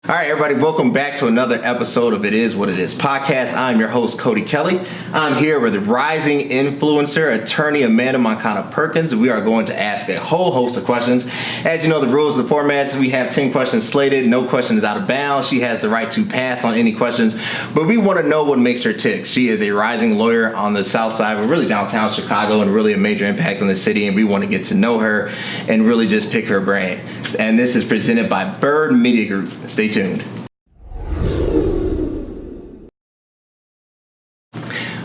All right, everybody, welcome back to another episode of It Is What It Is podcast. I'm your host, Cody Kelly. I'm here with rising influencer, attorney Amanda Moncada Perkins. We are going to ask a whole host of questions. As you know, the rules of the formats, we have 10 questions slated. No question is out of bounds. She has the right to pass on any questions, but we want to know what makes her tick. She is a rising lawyer on the south side, but really downtown Chicago, and really a major impact on the city, and we want to get to know her and really just pick her brain. And this is presented by Bird Media Group. Stay tuned.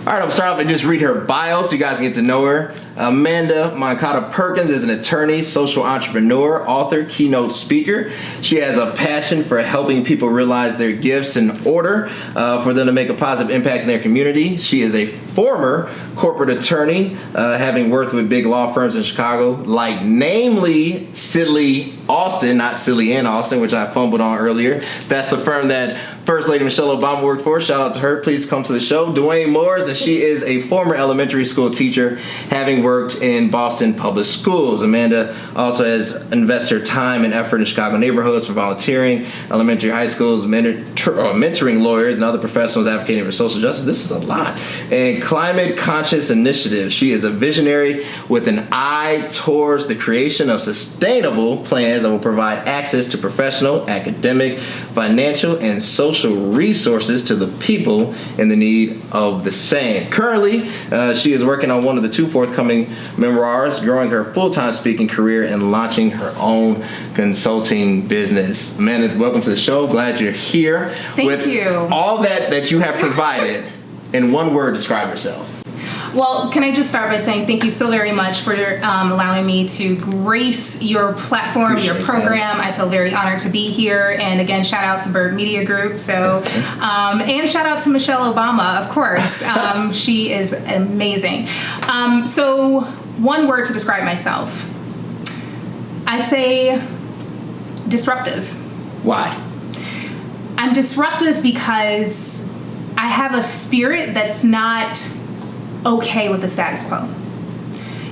All right, I'm starting off and just read her bio so you guys can get to know her. Amanda Moncada Perkins is an attorney, social entrepreneur, author, keynote speaker. She has a passion for helping people realize their gifts in order for them to make a positive impact in their community. She is a former corporate attorney, having worked with big law firms in Chicago, like namely Sidley Austin, not Silly Ann Austin, which I fumbled on earlier. That's the firm that First Lady Michelle Obama worked for. Shout out to her. Please come to the show. Dwayne Moores, and she is a former elementary school teacher, having worked in Boston public schools. Amanda also has invested time and effort in Chicago neighborhoods for volunteering, elementary, high schools, mentoring lawyers and other professionals advocating for social justice. This is a lot. And climate conscious initiatives. She is a visionary with an eye towards the creation of sustainable plans that will provide access to professional, academic, financial, and social resources to the people in the need of the same. Currently, she is working on one of the two forthcoming memoirs, growing her full-time speaking career and launching her own consulting business. Amanda, welcome to the show. Glad you're here. Thank you. All that you have provided, in one word, describe yourself. Well, can I just start by saying thank you so very much for allowing me to grace your platform, your program. I feel very honored to be here. And again, shout out to Bird Media Group. And shout out to Michelle Obama, of course. She is amazing. So one word to describe myself. I say disruptive. Why? I'm disruptive because I have a spirit that's not okay with the status quo.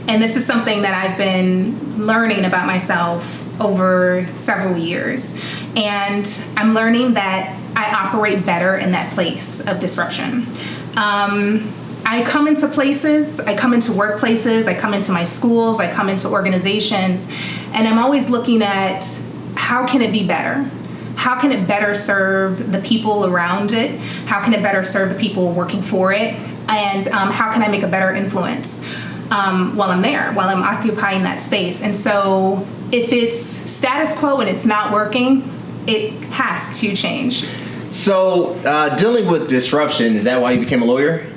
And this is something that I've been learning about myself over several years. And I'm learning that I operate better in that place of disruption. I come into places, I come into workplaces, I come into my schools, I come into organizations, and I'm always looking at how can it be better? How can it better serve the people around it? How can it better serve the people working for it? And how can I make a better influence while I'm there, while I'm occupying that space? And so if it's status quo and it's not working, it has to change. So dealing with disruption, is that why you became a lawyer?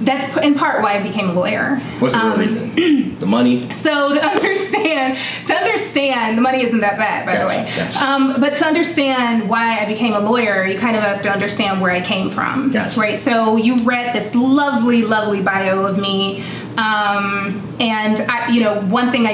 That's in part why I became a lawyer. What's the real reason? The money? So to understand, the money isn't that bad, by the way. Gotcha. But to understand why I became a lawyer, you kind of have to understand where I came from. Gotcha. Right? So you read this lovely, lovely bio of me. And one thing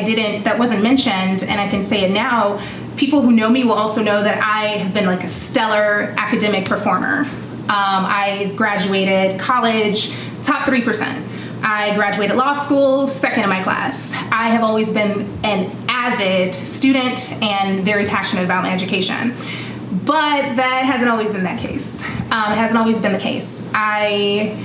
that wasn't mentioned, and I can say it now, people who know me will also know that I have been like a stellar academic performer. I graduated college, top 3%. I graduated law school, second in my class. I have always been an avid student and very passionate about my education. But that hasn't always been that case. It hasn't always been the case. I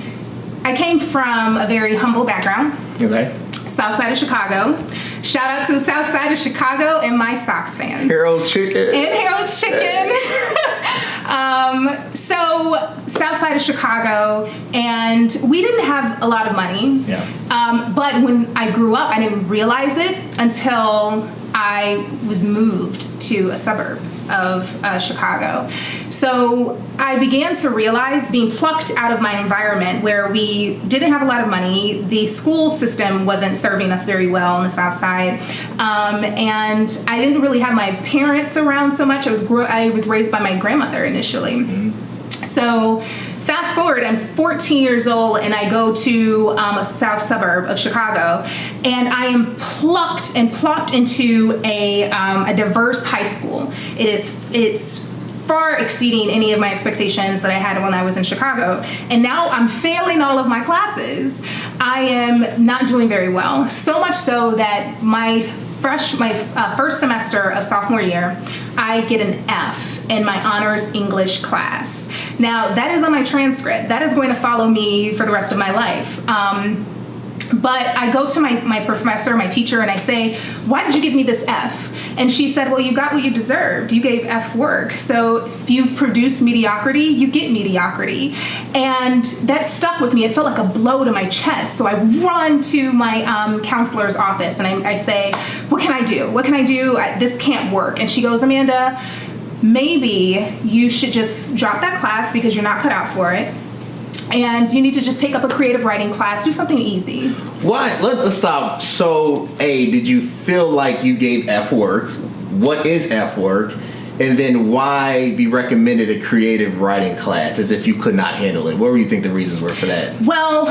came from a very humble background. Okay. South side of Chicago. Shout out to the South side of Chicago and my Sox fans. Harold's Chicken. So South side of Chicago, and we didn't have a lot of money. Yeah. But when I grew up, I didn't realize it until I was moved to a suburb of Chicago. So I began to realize, being plucked out of my environment where we didn't have a lot of money, the school system wasn't serving us very well on the South Side, and I didn't really have my parents around so much. I was raised by my grandmother initially. Mm-hmm. So fast forward, I'm 14 years old and I go to a south suburb of Chicago, and I am plucked into a diverse high school. It's far exceeding any of my expectations that I had when I was in Chicago. And now I'm failing all of my classes. I am not doing very well. So much so that my first semester of sophomore year, I get an F in my honors English class. Now, that is on my transcript. That is going to follow me for the rest of my life. But I go to my professor, my teacher, and I say, why did you give me this F? And she said, well, you got what you deserved. You gave F work. So if you produce mediocrity, you get mediocrity. And that stuck with me. It felt like a blow to my chest. So I run to my counselor's office and I say, what can I do? What can I do? This can't work. And she goes, Amanda, maybe you should just drop that class because you're not cut out for it. And you need to just take up a creative writing class, do something easy. Why? Let's stop. So, A, did you feel like you gave F work? What is F work? And then why be recommended a creative writing class as if you could not handle it? What do you think the reasons were for that? Well,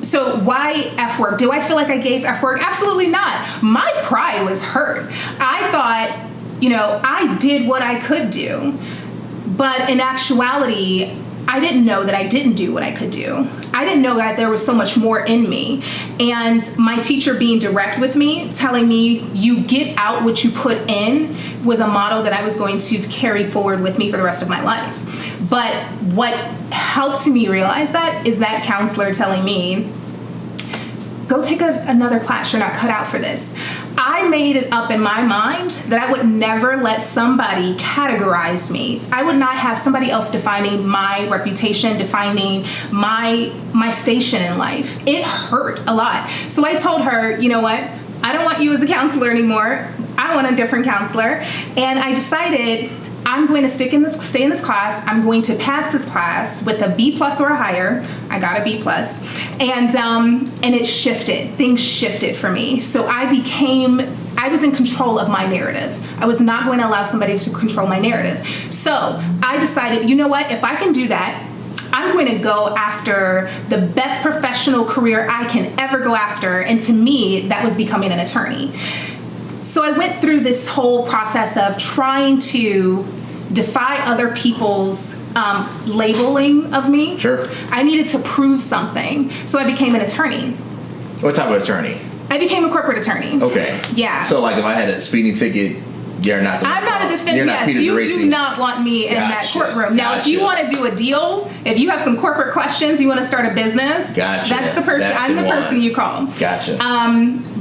so why F work? Do I feel like I gave F work? Absolutely not. My pride was hurt. I thought, I did what I could do. But in actuality, I didn't know that I didn't do what I could do. I didn't know that there was so much more in me. And my teacher being direct with me, telling me, you get out what you put in, was a motto that I was going to carry forward with me for the rest of my life. But what helped me realize that is that counselor telling me, go take another class, you're not cut out for this. I made it up in my mind that I would never let somebody categorize me. I would not have somebody else defining my reputation, defining my station in life. It hurt a lot. So I told her, you know what? I don't want you as a counselor anymore. I want a different counselor. And I decided I'm going to stay in this class. I'm going to pass this class with a B+ or a higher. I got a B+. And it shifted. Things shifted for me. So I was in control of my narrative. I was not going to allow somebody to control my narrative. So I decided, you know what? If I can do that, I'm going to go after the best professional career I can ever go after. And to me, that was becoming an attorney. So I went through this whole process of trying to defy other people's labeling of me. Sure. I needed to prove something. So I became an attorney. What type of attorney? I became a corporate attorney. Okay. Yeah. So like if I had a speeding ticket, you're not the one. I'm not a defendant. Yes, you do not want me in that courtroom. Now, if you want to do a deal, if you have some corporate questions, you want to start a business, that's the person. I'm the person you call. Gotcha.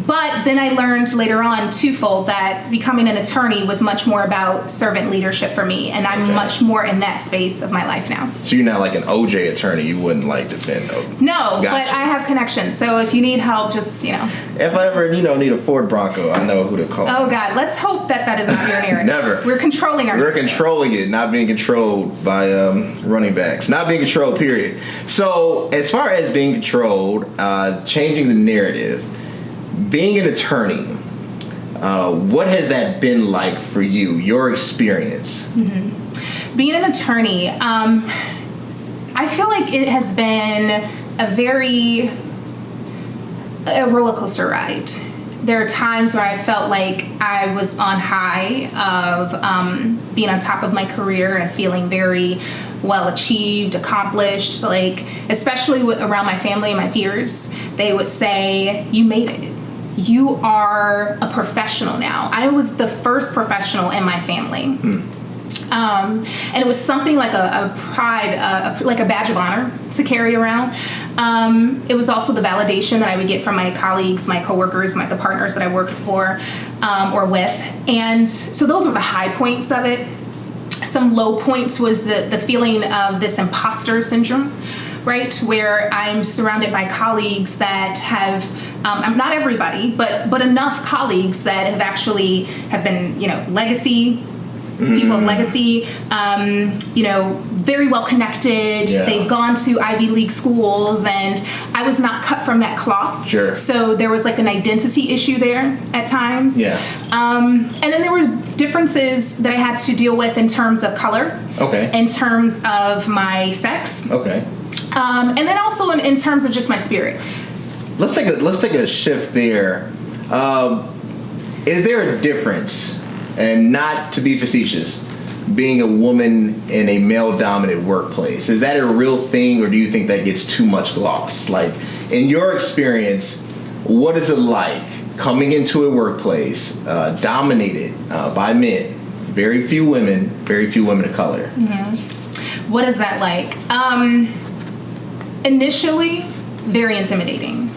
But then I learned later on twofold that becoming an attorney was much more about servant leadership for me, and I'm much more in that space of my life now. So you're not like an OJ attorney. You wouldn't like defend. No, but I have connections. So if you need help, just If I ever need a Ford Bronco, I know who to call. Oh God, let's hope that is not your narrative. Never. We're controlling our. We're controlling it, not being controlled by running backs. Not being controlled. Period. So as far as being controlled, changing the narrative. Being an attorney, what has that been like for you, your experience? Mm-hmm. Being an attorney, I feel like it has been a roller coaster ride. There are times where I felt like I was on high of being on top of my career and feeling very well achieved, accomplished, especially around my family and my peers. They would say, you made it. You are a professional now. I was the first professional in my family. And it was something like a pride, like a badge of honor to carry around. It was also the validation that I would get from my colleagues, my coworkers, the partners that I worked for or with. And so those were the high points of it. Some low points was the feeling of this imposter syndrome, right? Where I'm surrounded by colleagues that have, not everybody, but enough colleagues that have been, legacy, people of legacy, very well connected. Yeah. They've gone to Ivy League schools, and I was not cut from that cloth. Sure. So there was an identity issue there at times. Yeah. And then there were differences that I had to deal with in terms of color. Okay. In terms of my sex. Okay. And then also in terms of just my spirit. Let's take a shift there. Is there a difference, and not to be facetious, being a woman in a male-dominated workplace? Is that a real thing, or do you think that gets too much gloss? In your experience, what is it like coming into a workplace dominated by men, very few women of color. What is that like? Initially, very intimidating.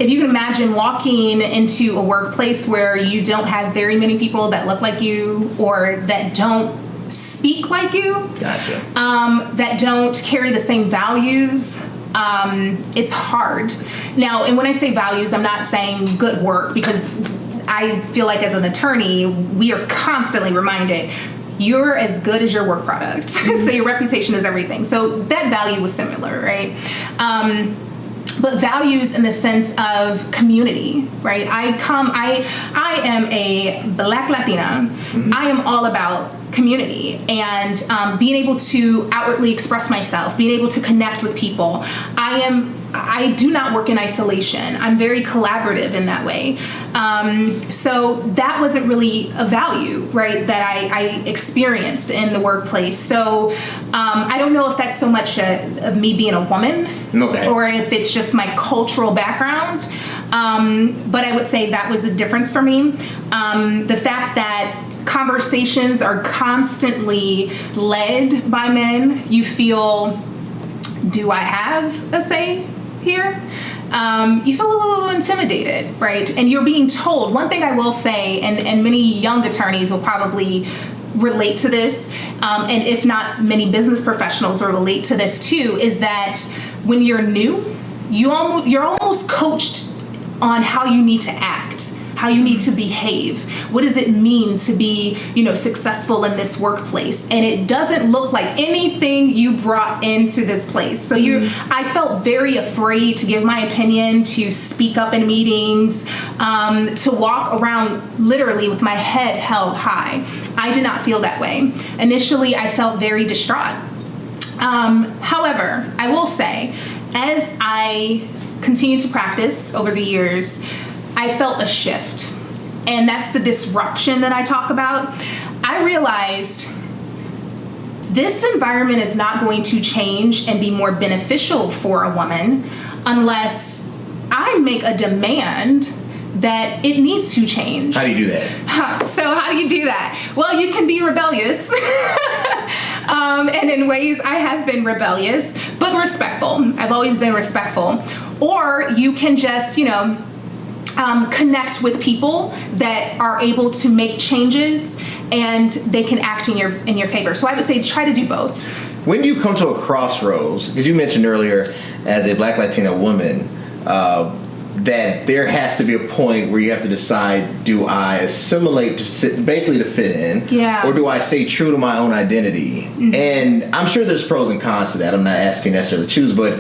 If you can imagine walking into a workplace where you don't have very many people that look like you or that don't speak like you, Gotcha. That don't carry the same values, it's hard. Now, and when I say values, I'm not saying good work, because I feel like as an attorney, we are constantly reminded you're as good as your work product. So your reputation is everything. So that value was similar, right? But values in the sense of community, right? I am a Black Latina. I am all about community and being able to outwardly express myself, being able to connect with people. I do not work in isolation. I'm very collaborative in that way. So that wasn't really a value, right, that I experienced in the workplace. So I don't know if that's so much of me being a woman, or if it's just my cultural background. But I would say that was a difference for me. The fact that conversations are constantly led by men, you feel, do I have a say here? You feel a little intimidated, right? And you're being told, one thing I will say, and many young attorneys will probably relate to this, and if not, many business professionals will relate to this too, is that when you're new, you're almost coached on how you need to act, how you need to behave. What does it mean to be, successful in this workplace? And it doesn't look like anything you brought into this place. So I felt very afraid to give my opinion, to speak up in meetings, to walk around literally with my head held high. I did not feel that way. Initially, I felt very distraught. However, I will say, as I continued to practice over the years, I felt a shift. And that's the disruption that I talk about. I realized this environment is not going to change and be more beneficial for a woman unless I make a demand that it needs to change. How do you do that? So how do you do that? Well, you can be rebellious. And in ways I have been rebellious, but respectful. I've always been respectful. Or you can just, connect with people that are able to make changes and they can act in your favor. So I would say try to do both. When do you come to a crossroads? Because you mentioned earlier, as a Black Latina woman, that there has to be a point where you have to decide, do I assimilate basically to fit in, or do I stay true to my own identity? And I'm sure there's pros and cons to that. I'm not asking necessarily to choose, but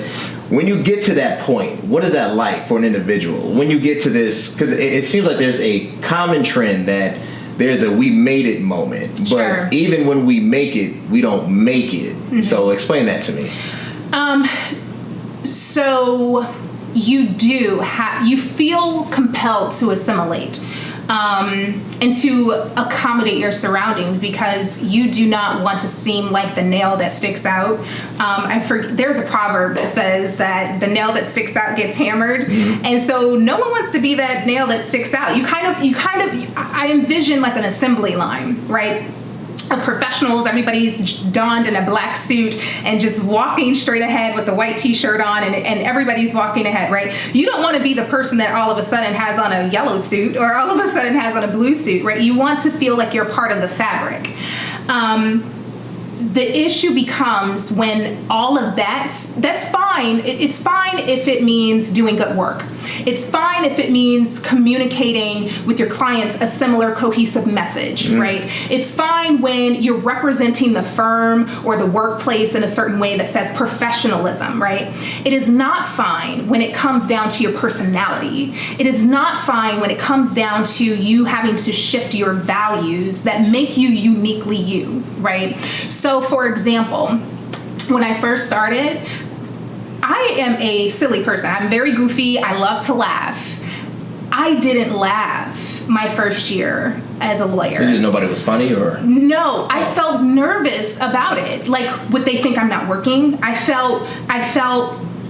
when you get to that point, what is that like for an individual? When you get to this, because it seems like there's a common trend that there's a we made it moment, but even when we make it, we don't make it. So explain that to me. So you feel compelled to assimilate and to accommodate your surroundings because you do not want to seem like the nail that sticks out. There's a proverb that says that the nail that sticks out gets hammered, and so no one wants to be that nail that sticks out. I envision like an assembly line, right? Of professionals, everybody's donned in a black suit and just walking straight ahead with the white t-shirt on and everybody's walking ahead, right? You don't want to be the person that all of a sudden has on a yellow suit or all of a sudden has on a blue suit, right? You want to feel like you're part of the fabric. The issue becomes when all of that's fine. It's fine if it means doing good work. It's fine if it means communicating with your clients a similar cohesive message, right? It's fine when you're representing the firm or the workplace in a certain way that says professionalism, right? It is not fine when it comes down to your personality. It is not fine when it comes down to you having to shift your values that make you uniquely you, right? So, for example, when I first started, I am a silly person. I'm very goofy. I love to laugh. I didn't laugh my first year as a lawyer. Because nobody was funny, or? No, I felt nervous about it. Like, would they think I'm not working? I felt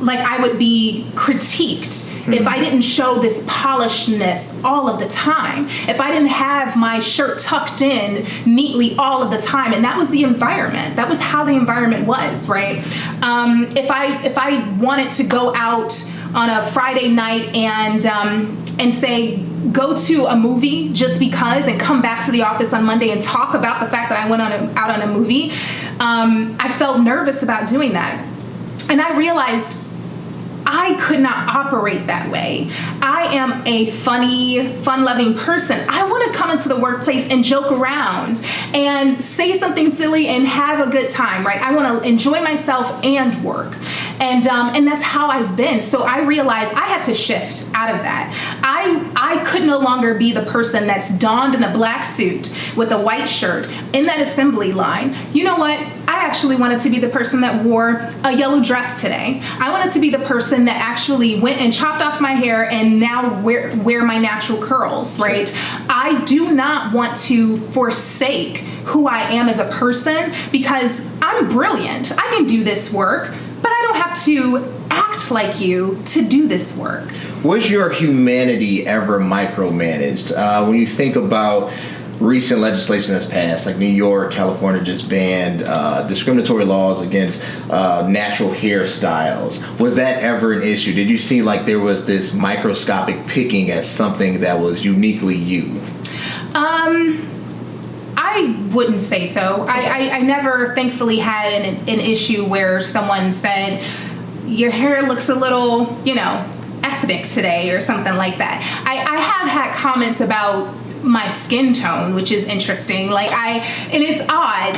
like I would be critiqued if I didn't show this polishedness all of the time, if I didn't have my shirt tucked in neatly all of the time. And that was the environment. That was how the environment was, right? If I wanted to go out on a Friday night and say, go to a movie just because and come back to the office on Monday and talk about the fact that I went out on a movie, I felt nervous about doing that. And I realized I could not operate that way. I am a funny, fun-loving person. I want to come into the workplace and joke around and say something silly and have a good time, right? I want to enjoy myself and work. And that's how I've been. So I realized I had to shift out of that. I could no longer be the person that's donned in a black suit with a white shirt in that assembly line. You know what? I actually wanted to be the person that wore a yellow dress today. I wanted to be the person that actually went and chopped off my hair and now wear my natural curls, right? I do not want to forsake who I am as a person because I'm brilliant. I can do this work, but I don't have to act like you to do this work. Was your humanity ever micromanaged? When you think about recent legislation that's passed, like New York, California just banned discriminatory laws against natural hairstyles. Was that ever an issue? Did you see like there was this microscopic picking as something that was uniquely you? I wouldn't say so. I never, thankfully, had an issue where someone said, your hair looks a little, ethnic today or something like that. I have had comments about my skin tone, which is interesting. And it's odd.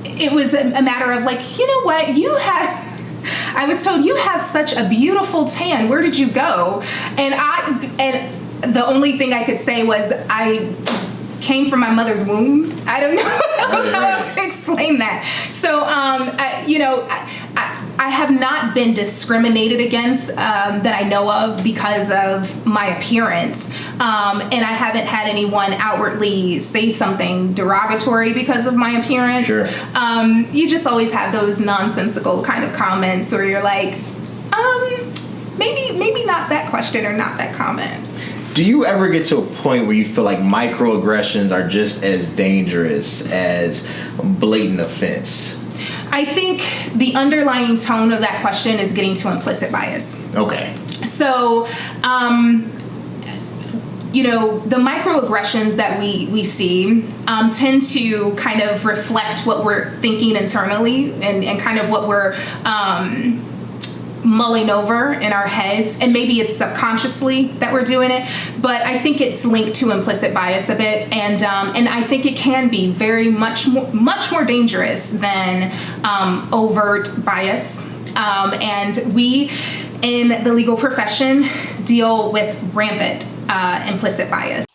It was a matter of like, you know what, I was told you have such a beautiful tan. Where did you go? And the only thing I could say was I came from my mother's womb. I don't know how else to explain that. So, I have not been discriminated against that I know of because of my appearance. And I haven't had anyone outwardly say something derogatory because of my appearance. Sure. You just always have those nonsensical kind of comments where you're like, maybe not that question or not that comment. Do you ever get to a point where you feel like microaggressions are just as dangerous as blatant offense? I think the underlying tone of that question is getting to implicit bias. Okay. So, the microaggressions that we see tend to kind of reflect what we're thinking internally and kind of what we're mulling over in our heads, and maybe it's subconsciously that we're doing it, but I think it's linked to implicit bias a bit, and I think it can be very much more dangerous than overt bias, and we in the legal profession deal with rampant implicit bias.